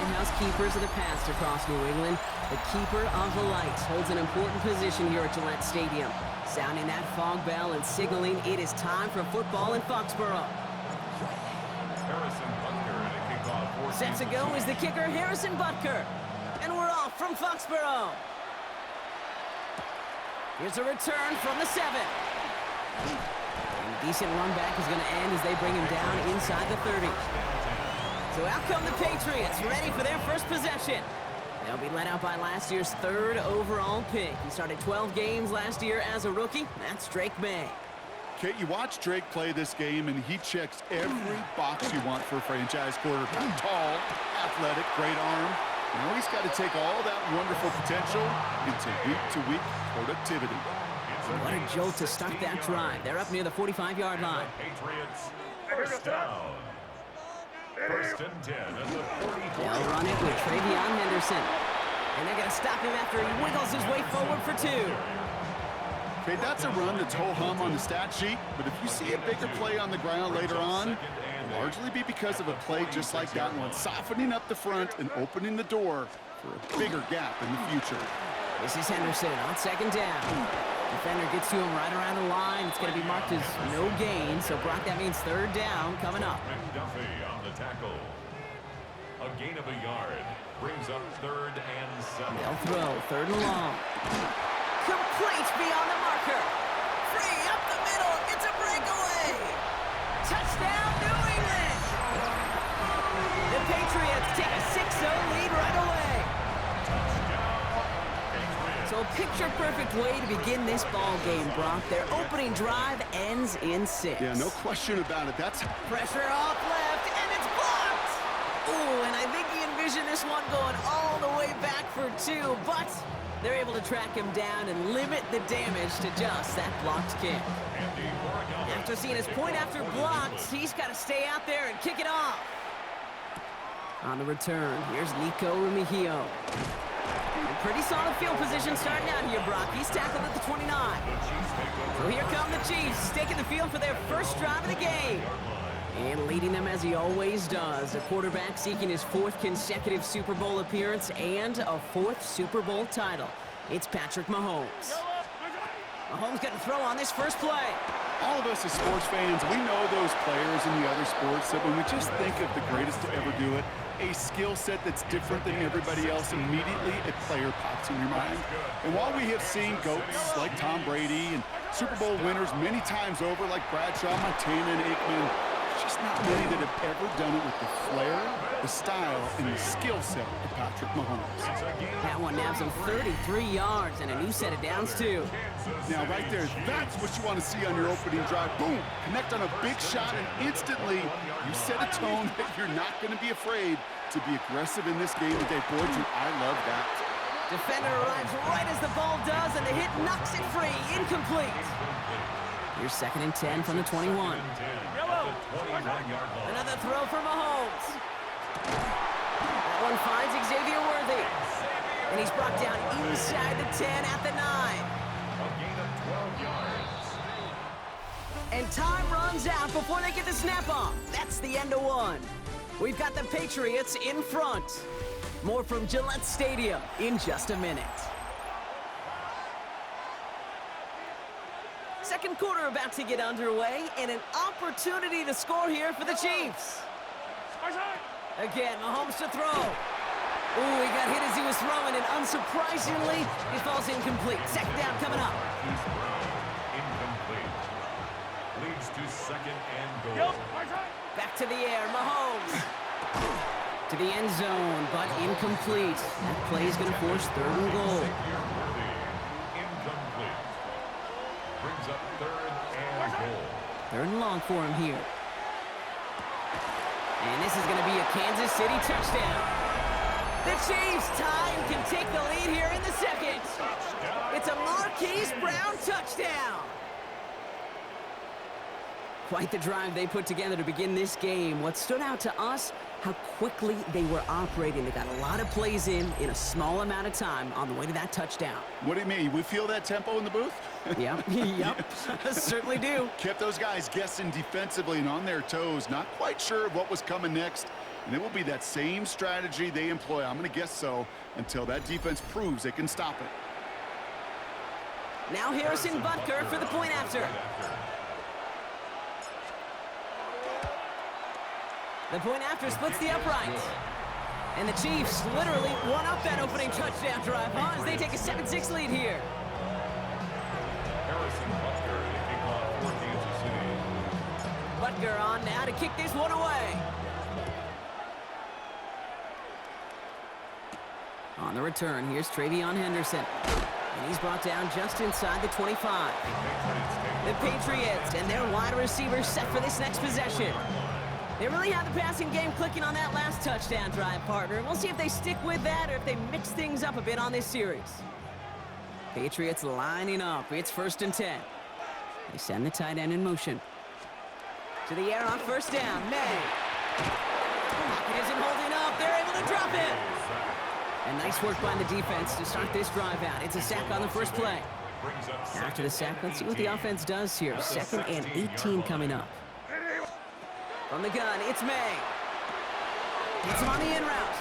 lighthouse keepers of the past across New England. The keeper of the lights holds an important position here at Gillette Stadium, sounding that fog bell and signaling it is time for football in Foxborough. Set to go is the kicker, Harrison Butker. And we're off from Foxborough. Here's a return from the 7. And a decent run back is going to end as they bring him down inside the 30. So out come the Patriots, ready for their first possession. They'll be led out by last year's 3rd overall pick. He started 12 games last year as a rookie. That's Drake May. Kate, you watch Drake play this game, and he checks every box you want for a franchise quarterback. Tall, athletic, great arm. Now he's got to take all that wonderful potential into week-to-week productivity. What a jolt to start that drive. They're up near the 45-yard line. Patriots, first down. First and 10 at the 44. They'll run it with Travion Henderson. And they're going to stop him after he wiggles his way forward for 2. Okay, that's a run that's ho-hum on the stat sheet, but if you see a bigger play on the ground later on, it'll largely be because of a play just like that one, softening up the front and opening the door for a bigger gap in the future. This is Henderson on 2nd down. Defender gets to him right around the line. It's going to be marked as no gain, so Brock, that means 3rd down coming up. McDuffie on the tackle. A gain of a yard brings up 3rd and 7. They'll throw 3rd and long. Complete beyond the marker. Free up the middle. It's a breakaway. Touchdown, New England. The Patriots take a 6-0 lead right away. So a picture-perfect way to begin this ball game, Brock. Their opening drive ends in 6. Yeah, no question about it. That's pressure off left, and it's blocked. Ooh, and I think he envisioned this one going all the way back for 2, but they're able to track him down and limit the damage to just that blocked kick. After seeing his point after blocked, he's got to stay out there and kick it off. On the return, here's Nico Remigio. Pretty solid field position starting out here, Brock. He's tackled at the 29. So here come the Chiefs, taking the field for their first drive of the game. And leading them as he always does, a quarterback seeking his 4th consecutive Super Bowl appearance and a 4th Super Bowl title. It's Patrick Mahomes. Mahomes got to throw on this first play. all of us as sports fans, we know those players in the other sports that when we just think of the greatest to ever do it, a skill set that's different than everybody else, immediately a player pops in your mind. And while we have seen GOATs like Tom Brady and Super Bowl winners many times over like Bradshaw, Montana, and Aikman, there's just not many that have ever done it with the flair, the style, and the skill set of Patrick Mahomes. That one nabs him 33 yards and a new set of downs, too. Now, right there, that's what you want to see on your opening drive. Boom! Connect on a big shot, and instantly you set a tone that you're not going to be afraid to be aggressive in this game today. Boy, do I love that. Defender arrives right as the ball does, and the hit knocks it free. Incomplete. Here's 2nd and 10 from the 21. Another throw for Mahomes. That one finds Xavier Worthy. And he's brought down inside the 10 at the 9. And time runs out before they get the snap off. That's the end of one. We've got the Patriots in front. More from Gillette Stadium in just a minute. Second quarter about to get underway, and an opportunity to score here for the Chiefs. Again, Mahomes to throw. Ooh, he got hit as he was throwing, and unsurprisingly, he falls incomplete. 2nd down coming up. Incomplete. Leads to 2nd and goal. Back to the air, Mahomes. To the end zone, but incomplete. That play is going to force 3rd and goal. Incomplete. Brings up 3rd and goal. 3rd and long for him here. And this is going to be a Kansas City touchdown. The Chiefs tie and can take the lead here in the 2nd. It's a Marquise Brown touchdown. Quite the drive they put together to begin this game. What stood out to us, how quickly they were operating. They got a lot of plays in a small amount of time on the way to that touchdown. What do you mean? We feel that tempo in the booth? Yep, certainly do. Kept those guys guessing defensively and on their toes, not quite sure of what was coming next. And it will be that same strategy they employ, I'm going to guess so, until that defense proves they can stop it. Now Harrison Butker for the point after. The point after splits the upright. And the Chiefs literally won up that opening touchdown drive, as they take a 7-6 lead here. Harrison Butker to kick off for Kansas City. Butker on now to kick this one away. On the return, here's Travion Henderson. And he's brought down just inside the 25. The Patriots and their wide receivers set for this next possession. They really have the passing game clicking on that last touchdown drive, partner. We'll see if they stick with that or if they mix things up a bit on this series. Patriots lining up. It's 1st and 10. They send the tight end in motion. To the air on 1st down. May. Pocket isn't holding up. They're able to drop it. And nice work by the defense to start this drive out. It's a sack on the first play. After the sack, let's see what the offense does here. 2nd and 18 coming up. From the gun, it's May. Gets him on the in route.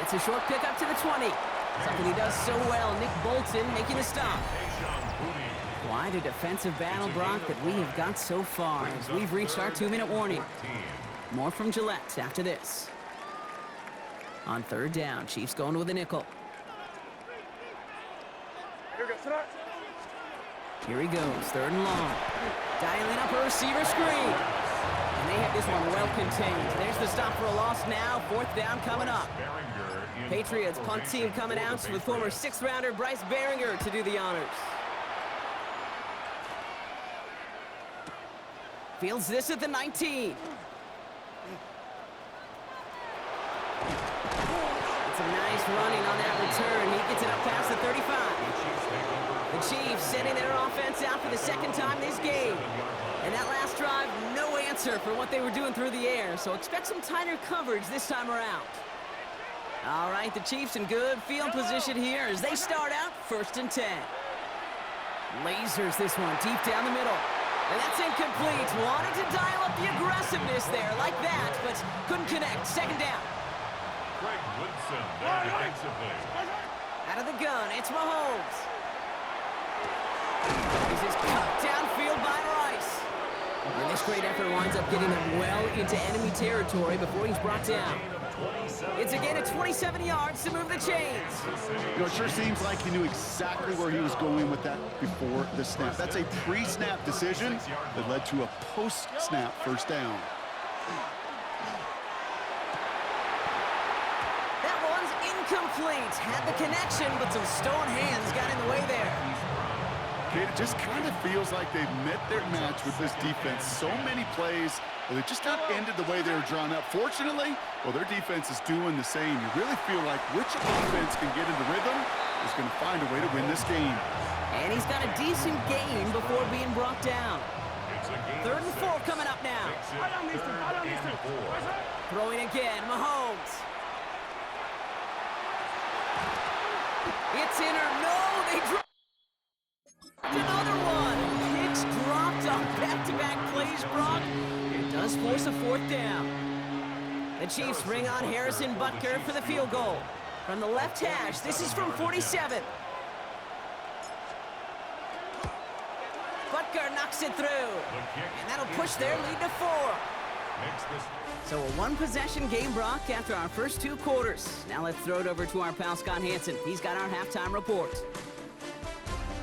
It's a short pick up to the 20. Something he does so well. Nick Bolton making a stop. Quite a defensive battle, Brock, that we have got so far as we've reached our 2-minute warning. More from Gillette after this. On 3rd down, Chiefs going with a nickel. Here he goes, 3rd and long. Dialing up a receiver screen. And they have this one well contained. There's the stop for a loss now. 4th down coming up. Patriots punt team coming out with former 6th rounder Bryce Baringer to do the honors. Fields this at the 19. It's a nice running on that return. He gets it up past the 35. The Chiefs sending their offense out for the 2nd time this game. And that last drive, no answer for what they were doing through the air. So expect some tighter coverage this time around. All right, the Chiefs in good field position here as they start out 1st and 10. Lasers this one deep down the middle. And that's incomplete. Wanted to dial up the aggressiveness there like that, but couldn't connect. 2nd down. Greg Woodson there defensively. Out of the gun, it's Mahomes. This is cut downfield by Rice. And this great effort winds up getting him well into enemy territory before he's brought down. It's a gain of 27 yards to move the chains. You know, it sure seems like he knew exactly where he was going with that before the snap. That's a pre-snap decision that led to a post-snap 1st down. That one's incomplete. Had the connection, but some stone hands got in the way there. Okay, it just kind of feels like they've met their match with this defense. So many plays, but they just not ended the way they were drawn up. Fortunately, well, their defense is doing the same. You really feel like which offense can get into rhythm is going to find a way to win this game. And he's got a decent gain before being brought down. 3rd and 4 coming up now. Throwing again, Mahomes. It's in or no, they drop. Another one. Kicks dropped on back-to-back plays, Brock. It does force a 4th down. The Chiefs bring on Harrison Butker for the field goal. From the left hash, this is from 47. Butker knocks it through. And that'll push their lead to 4. So a 1-possession game, Brock, after our first 2 quarters. Now let's throw it over to our pal Scott Hansen. He's got our halftime report.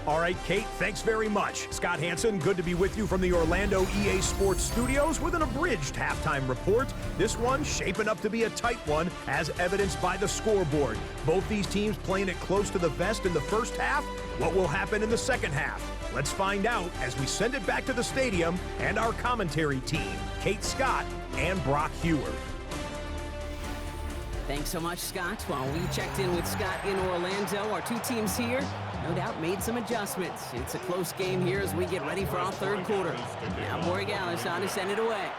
All right, Kate, thanks very much. Scott Hansen, good to be with you from the Orlando EA Sports Studios with an abridged halftime report. This one shaping up to be a tight one, as evidenced by the scoreboard. Both these teams playing it close to the vest in the first half. What will happen in the second half? Let's find out as we send it back to the stadium and our commentary team, Kate Scott and Brock Hewer. Thanks so much, Scott. While we checked in with Scott in Orlando, our 2 teams here no doubt made some adjustments. It's a close game here as we get ready for our 3rd quarter. Now Borregales on to send it away.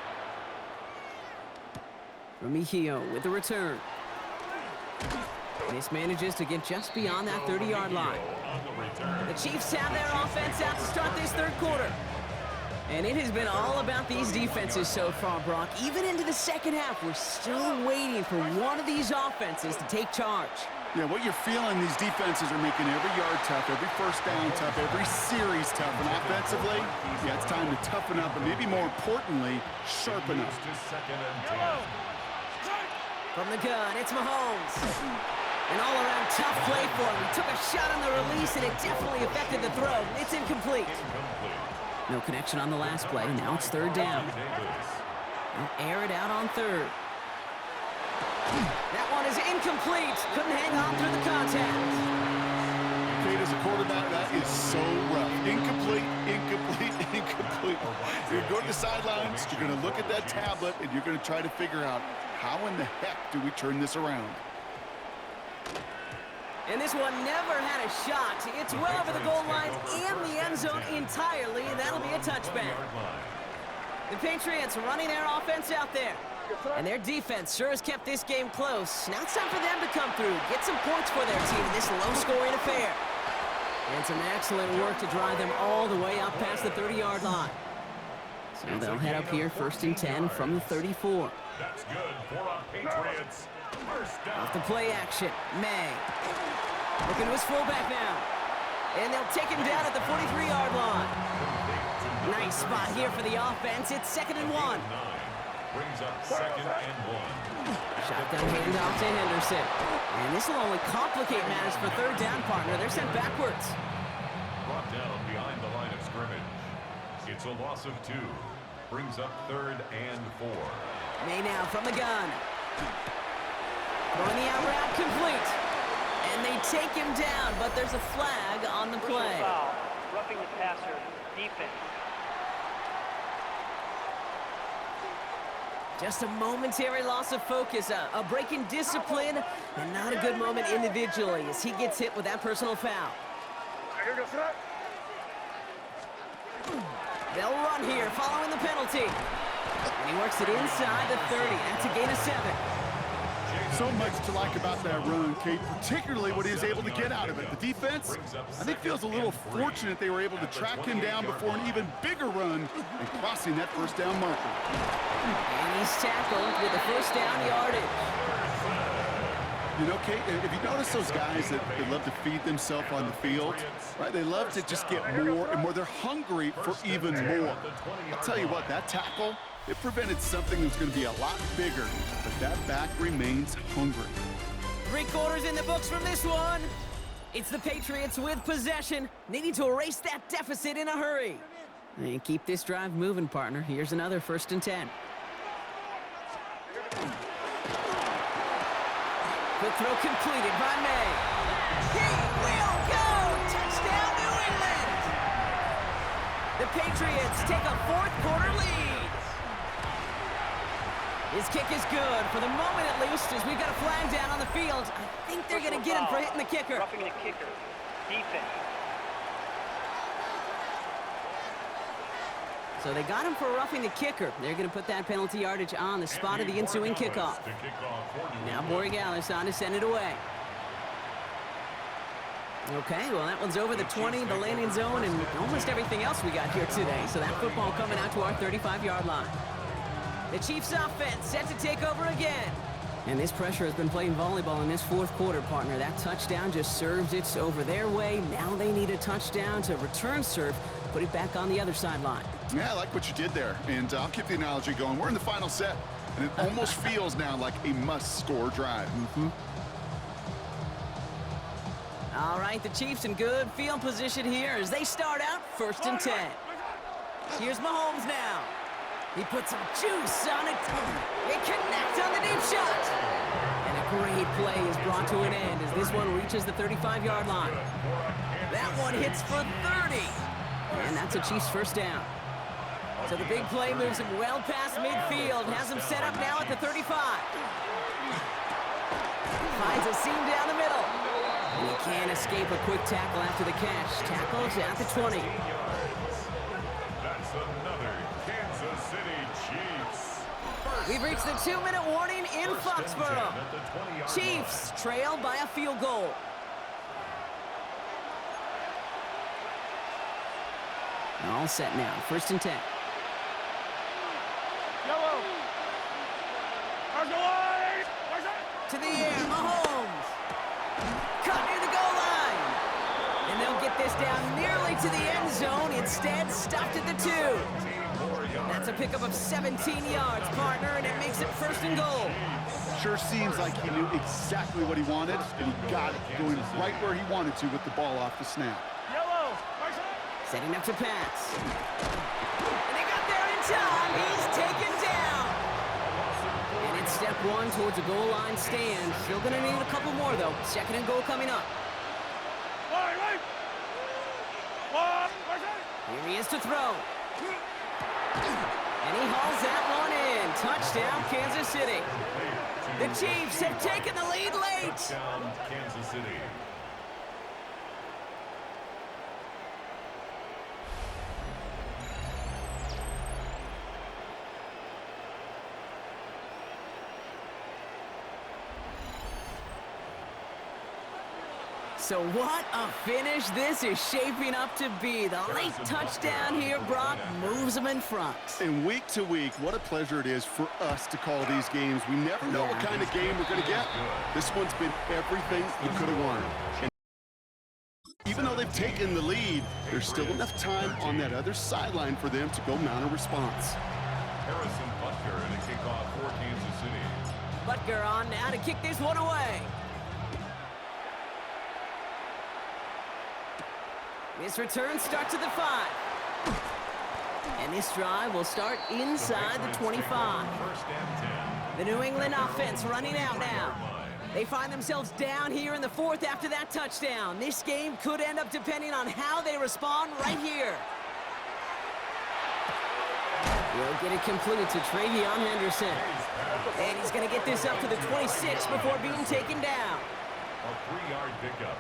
Remigio with the return. This manages to get just beyond that 30-yard line. The Chiefs have their offense out to start this 3rd quarter. And it has been all about these defenses so far, Brock. Even into the second half, we're still waiting for one of these offenses to take charge. Yeah, what you're feeling, these defenses are making every yard tough, every first down tough, every series tough. And offensively, yeah, it's time to toughen up, but maybe more importantly, sharpen up. From the gun, it's Mahomes. An all-around tough play for him. He took a shot on the release, and it definitely affected the throw. It's incomplete. No connection on the last play. Now it's third down. They'll air it out on third. That one is incomplete. Couldn't hang on through the contact. Kate, as a quarterback, that is so rough. Incomplete, incomplete, incomplete. You're going to the sidelines, you're going to look at that tablet, and you're going to try to figure out how in the heck do we turn this around. And this one never had a shot. It's well over the goal line and the end zone entirely, and that'll be a touchback. The Patriots running their offense out there. And their defense sure has kept this game close. Now it's time for them to come through, get some points for their team in this low-scoring affair. And some excellent work to drive them all the way up past the 30-yard line. So they'll head up here, 1st and 10 from the 34. That's good for our Patriots. First down. Off the play action, May. Looking to his fullback now. And they'll take him down at the 43-yard line. Nice spot here for the offense. It's 2nd and 1. Brings up 2nd and 1. Shotgun handoff to Henderson. And this will only complicate matters for third down, partner. They're sent backwards. Brought down behind the line of scrimmage. It's a loss of 2. Brings up 3rd and 4. May now from the gun. Throwing the out route complete. And they take him down, but there's a flag on the play. Foul, roughing the passer, defense. Just a momentary loss of focus, a break in discipline, and not a good moment individually as he gets hit with that personal foul. They'll run here following the penalty. And he works it inside the 30. That's a gain of 7. So much to like about that run, Kate, particularly what he was able to get out of it. The defense, I think, feels a little fortunate they were able to track him down before an even bigger run and crossing that first down marker. And he's tackled with the first down yardage. You know, Kate, if you notice those guys that they love to feed themselves on the field, right? They love to just get more and more. They're hungry for even more. I'll tell you what, that tackle, it prevented something that's going to be a lot bigger, but that back remains hungry. 3 quarters in the books from this one. It's the Patriots with possession, needing to erase that deficit in a hurry. And keep this drive moving, partner. Here's another 1st and 10. Quick throw completed by May. He will go! Touchdown, New England! The Patriots take a 4th quarter lead. His kick is good, for the moment at least, as we've got a flag down on the field. I think they're going to get him for hitting the kicker. Roughing the kicker, defense. So they got him for roughing the kicker. They're going to put that penalty yardage on the spot of the ensuing kickoff. Now Borregales on to send it away. Okay, well, that one's over the 20, the landing zone, and almost everything else we got here today. So that football coming out to our 35-yard line. The Chiefs offense set to take over again. And this pressure has been playing volleyball in this 4th quarter, partner. That touchdown just served it over their way. Now they need a touchdown to return serve, put it back on the other sideline. Yeah, I like what you did there, and I'll keep the analogy going. We're in the final set, and it almost feels now like a must-score drive. All right, the Chiefs in good field position here as they start out 1st and 10. Here's Mahomes now. He puts some juice on it. It connects on the deep shot. And a great play is brought to an end as this one reaches the 35-yard line. That one hits for 30. And that's a Chiefs 1st down. So the big play moves him well past midfield, has him set up now at the 35. Finds a seam down the middle. And he can't escape a quick tackle after the catch. Tackles at the 20. That's another Kansas City Chiefs. We've reached the 2-minute warning in Foxborough. Chiefs trail by a field goal. All set now, 1st and 10. Yellow. To the air, Mahomes. Cut near the goal line. And they'll get this down nearly to the end zone. Instead, stopped at the 2. That's a pickup of 17 yards, partner, and it makes it 1st and goal. Sure seems like he knew exactly what he wanted, and he got it going right where he wanted to with the ball off the snap. Yellow. Setting up to pass. And they got there in time. He's taken down. And it's step 1 towards a goal line stand. Still going to need a couple more, though. 2nd and goal coming up. Here he is to throw. And he hauls that one in. Touchdown, Kansas City. The Chiefs have taken the lead late. Touchdown, Kansas City. So what a finish this is shaping up to be. The late touchdown here, Brock, moves them in front. And week to week, what a pleasure it is for us to call these games. We never know what kind of game we're going to get. This one's been everything you could have wanted. And even though they've taken the lead, there's still enough time on that other sideline for them to go mount a response. Harrison Butker in a kickoff for Kansas City. Butker on now to kick this one away. This return starts at the 5. And this drive will start inside the 25. The New England offense running out now. They find themselves down here in the 4th after that touchdown. This game could end up depending on how they respond right here. He'll get it completed to Travion Henderson. And he's going to get this up to the 26 before being taken down. A 3-yard pickup.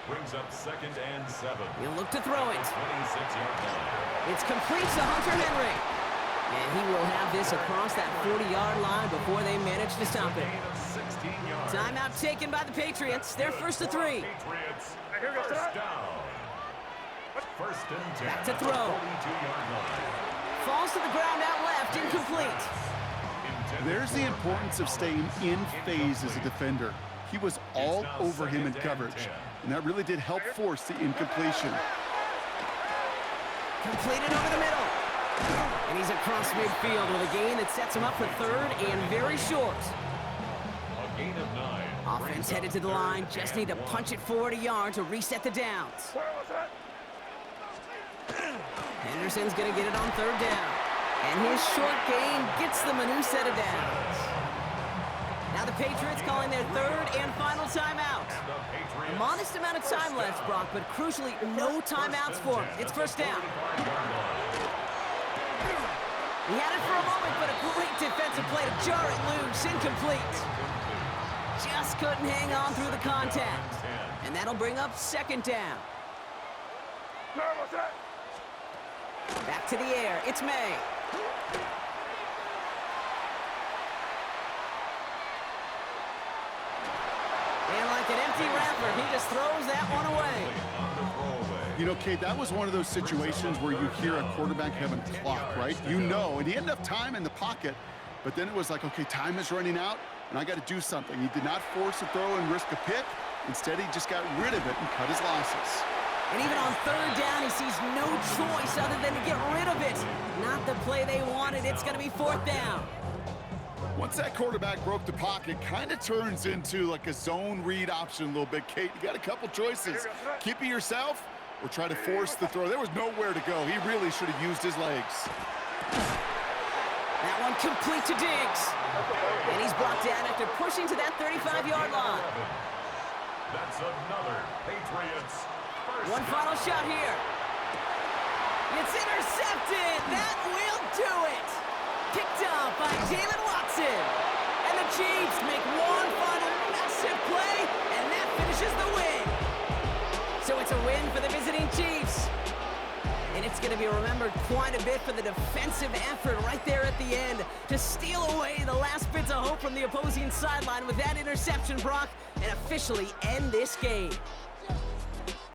Brings up 2nd and 7. He'll look to throw it. 26-yard line. It's complete to Hunter Henry. And he will have this across that 40-yard line before they manage to stop it. Gain of 16 yards. Timeout taken by the Patriots. They're 1st to 3. Patriots, first down. 1st and 10. Back to throw. 42-yard line. Falls to the ground out left. Incomplete. There's the importance of staying in phase as a defender. He was all over him in coverage, and that really did help force the incompletion. Completed over the middle. And he's across midfield with a gain that sets him up for 3rd and very short. A gain of 9. Offense headed to the line. Just need to punch it forward a yard to reset the downs. Henderson's going to get it on 3rd down. And his short gain gets them a new set of downs. Now the Patriots calling their 3rd and final timeout. A modest amount of time left, Brock, but crucially no timeouts for him. It's 1st down. He had it for a moment, but a great defensive play to jar it loose. Incomplete. Just couldn't hang on through the contact. And that'll bring up 2nd down. Back to the air. It's May. And like an empty wrapper, he just throws that one away. You know, Kate, that was one of those situations where you hear a quarterback having a clock, right? You know, and he had enough time in the pocket, but then it was like, okay, time is running out, and I got to do something. He did not force a throw and risk a pick. Instead, he just got rid of it and cut his losses. And even on 3rd down, he sees no choice other than to get rid of it. Not the play they wanted. It's going to be 4th down. Once that quarterback broke the pocket, kind of turns into like a zone read option a little bit, Kate. You got a couple choices. Keep it yourself or try to force the throw. There was nowhere to go. He really should have used his legs. That one complete to Diggs. And he's brought down after pushing to that 35-yard line. That's another Patriots. One final shot here. It's intercepted. That will do it. Picked up by Jalen Watson. And the Chiefs make one final massive play, and that finishes the win. So it's a win for the visiting Chiefs. And it's going to be remembered quite a bit for the defensive effort right there at the end to steal away the last bits of hope from the opposing sideline with that interception, Brock, and officially end this game.